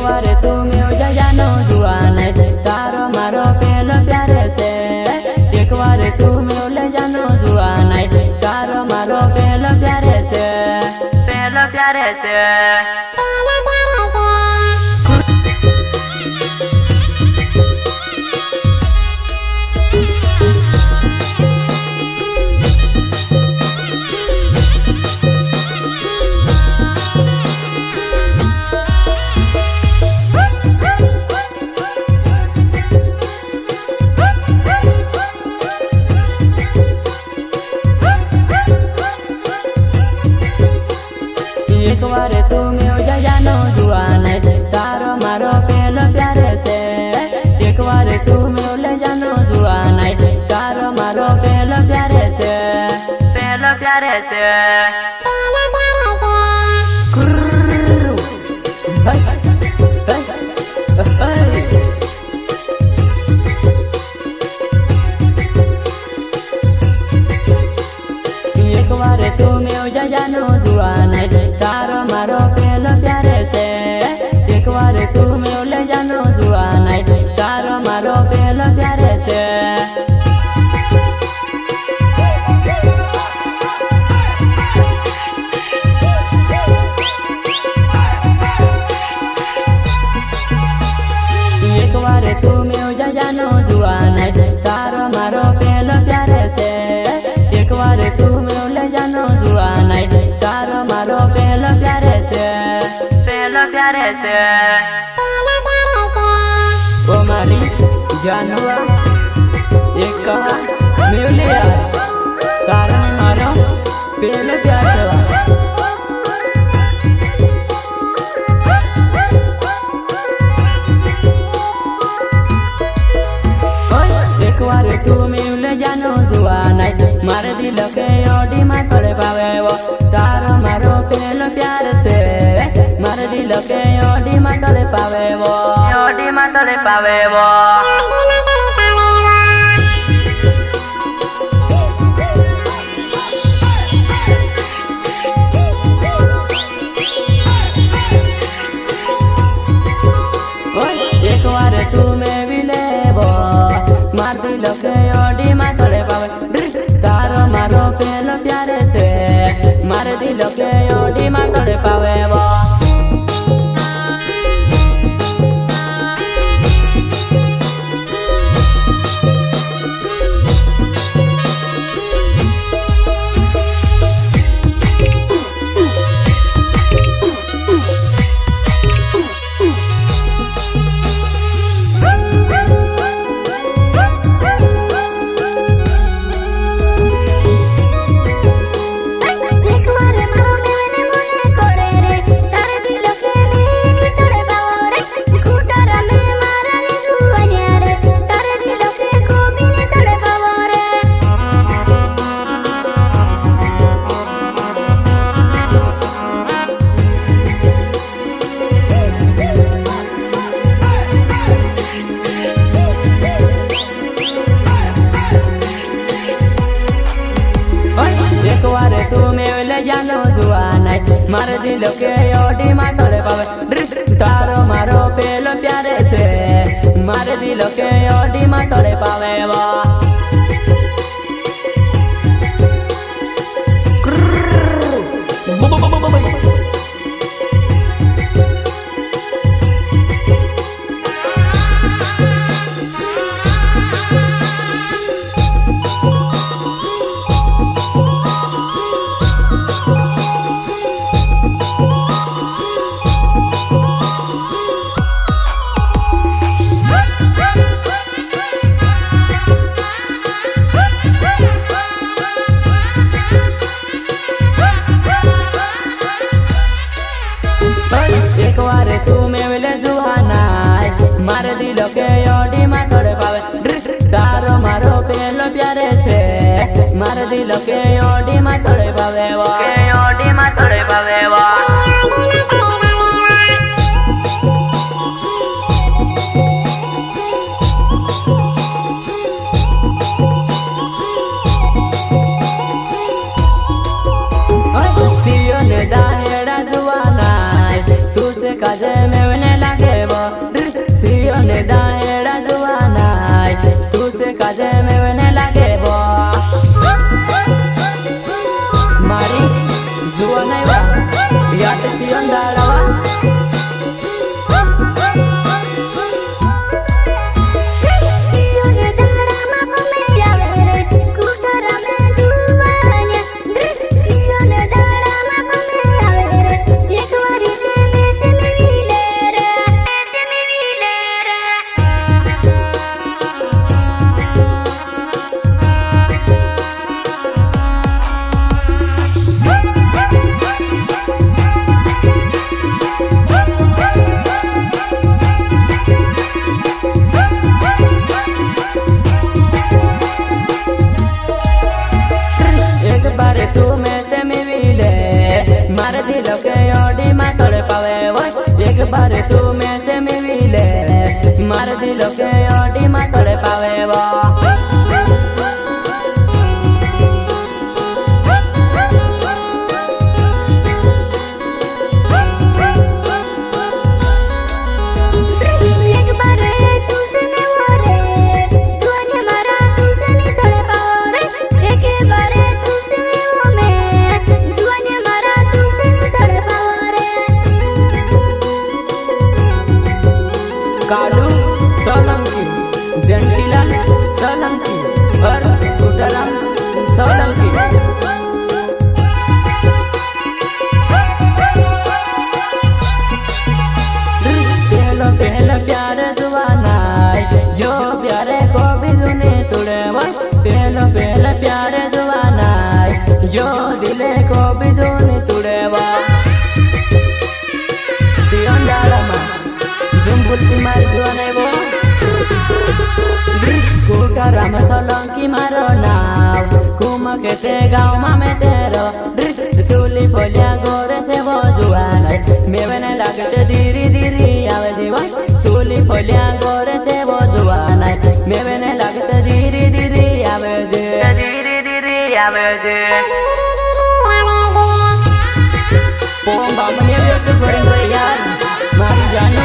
बार तू म्यूजिक जानो जुआन तारो मारो पहलो प्यारे से। एक बार तू म्यूजिक जानो जुआन तारो मारो पहलो प्यारे से। पहलो प्यारे से एक बार तू म्यूजिक जानो जुआन तारो मारो पहलो प्यारे से। एक बार तू म्यूजिक जानो जुआन तारो मारो पहलो प्यारे से। पहलो प्यारे से एक बार तू म्यूजिक जानो जुआन तारो मारो पहलो प्यारे से। एक बार तू म्यूजिक जानो जुआन तारो मारो पहलो प्यारे से। एक बार तू म्यूजिक जानो जुआन तारो मारो पहलो प्यारे से। एक बार तू म्यूजिक जानो जुआन तारो मारो पहलो प्यारे से। पहलो प्यारे से ओ मारी जानवा एक कहा म्यूलिया तारो मारो पहलो प्यारे से। एक बार तू म्यूजिक जानो जुआन मारे दिल के ओडी में थोड़े पावे वो तारो मारो पहलो प्यार से। मारे दिल के ओडी में थोड़े पावे वो ओडी में थोड़े पावे वो। एक बार तू में भी ले वो मार दिल के ओडी में थोड़े पावे तारो मारो पहलो प्यारे से। मार दिल के ओडी में थोड़े पावे वो। एक बार तू म्यूजिक जानो जुआन मार दिल के ओडी में थोड़े पावे तारो मारो पहलो प्यारे से। मार दिल के ओडी में थोड़े पावे वो। एक बार तू म्यूजिक जुआन मार दिल के ओडी में थोड़े पावे तारो मारो पहलो प्यारे से। मार दिल के ओडी में थोड़े पावे वो ओडी में थोड़े पावे वो। सीओ ने दाहेड़ा जुआन तू से काजे में लागे दाहेड़ा जुआना तू से काजे में वने लागे वो मारी जुआना वा याद सियन दाड़वा मारे दिल के ओडी मा तड़े पावे वो एक बार तू में से मिले मारे दिल के ओडी मा तड़े पावे वो कालू सोलंकी जंटीलाल सोलंकी और कुटराम सोलंकी पहलो पहला प्यार जुआना जो प्यारे को भी दुने तुड़े पहलो पहला प्यार जुआना जो दिले को भी दुने तुड़े बुल्टी मार जुआना वो कुटराम सोलंकी मारो नाव कुम के ते गाँव में तेरो सूली फोलिया गोरे से वो जुआना मेवने लगते धीरे धीरे आवे जीवन सूली फोलिया गोरे से वो जुआना मेवने लगते धीरे धीरे आवे जे पोम बामने व्यस्त करेंगे यार मारी जानू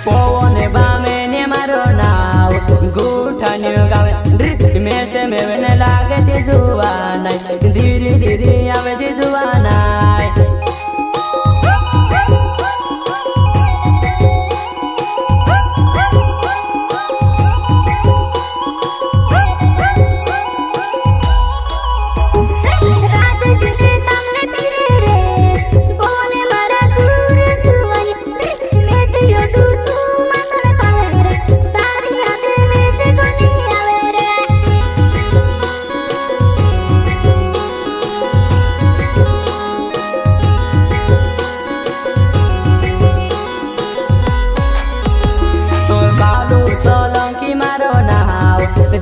पोवने बामे ने मारो नाव गुठानी गावे में से मेवने लागे ती जुआना धीरे धीरे आवे ती जुआना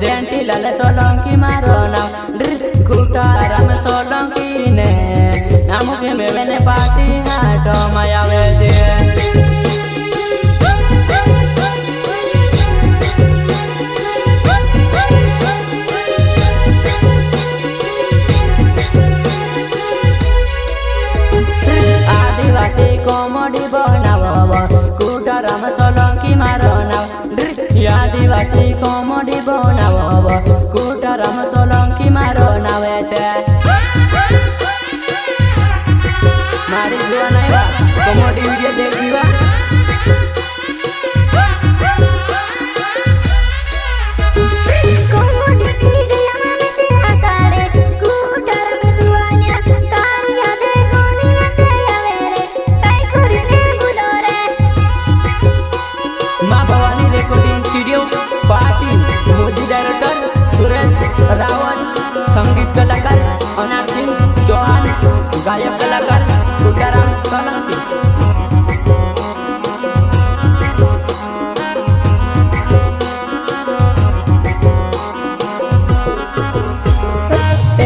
जेंटीलाल सोलंकी मारो नाव कुटराम सोलंकी ने आमुके मेवने पार्टी हाटो मायावे जे आदिवासी कॉमेडी बनाव कुटराम सोलंकी मारो नाव आदिवासी कॉमेडी बनाव कुटराम सोलंकी मारो नावे से मारी जुआ नहीं बा कॉमेडी वीडियो देखिवा संगीत कलाकार अनार सिंह चौहान गायक कलाकार कुटराम सोलंकी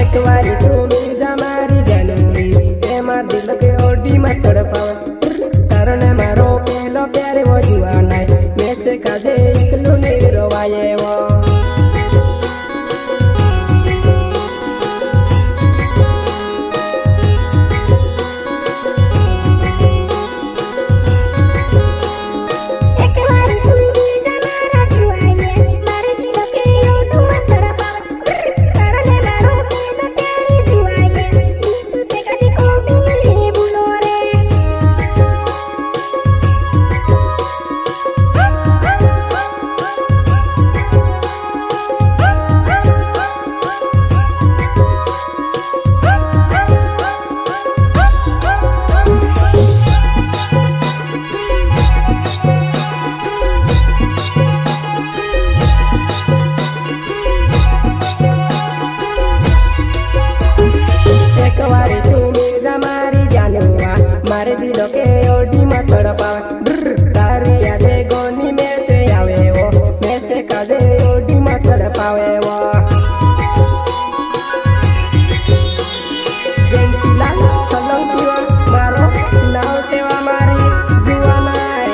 एक बारी तू मिल जा मारी जानवी ए मार दिल के ओडी में तड़पावे तारने मारो पहलो प्यारे वो जुआना में से काजे इकलू नहीं रोवाए वो मारे दिलो के ओडी में तड़पावे तारी यादे गोनी में से आवे वो में से कादे ओडी में तड़पावे वो जंतीलाल सोलंकी मारो नाव सेवा मारी जुवानाय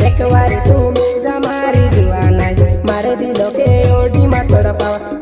एक बार तू मिर्जा मारी जुवानाय मारे दिलो के ओडी में तड़पावे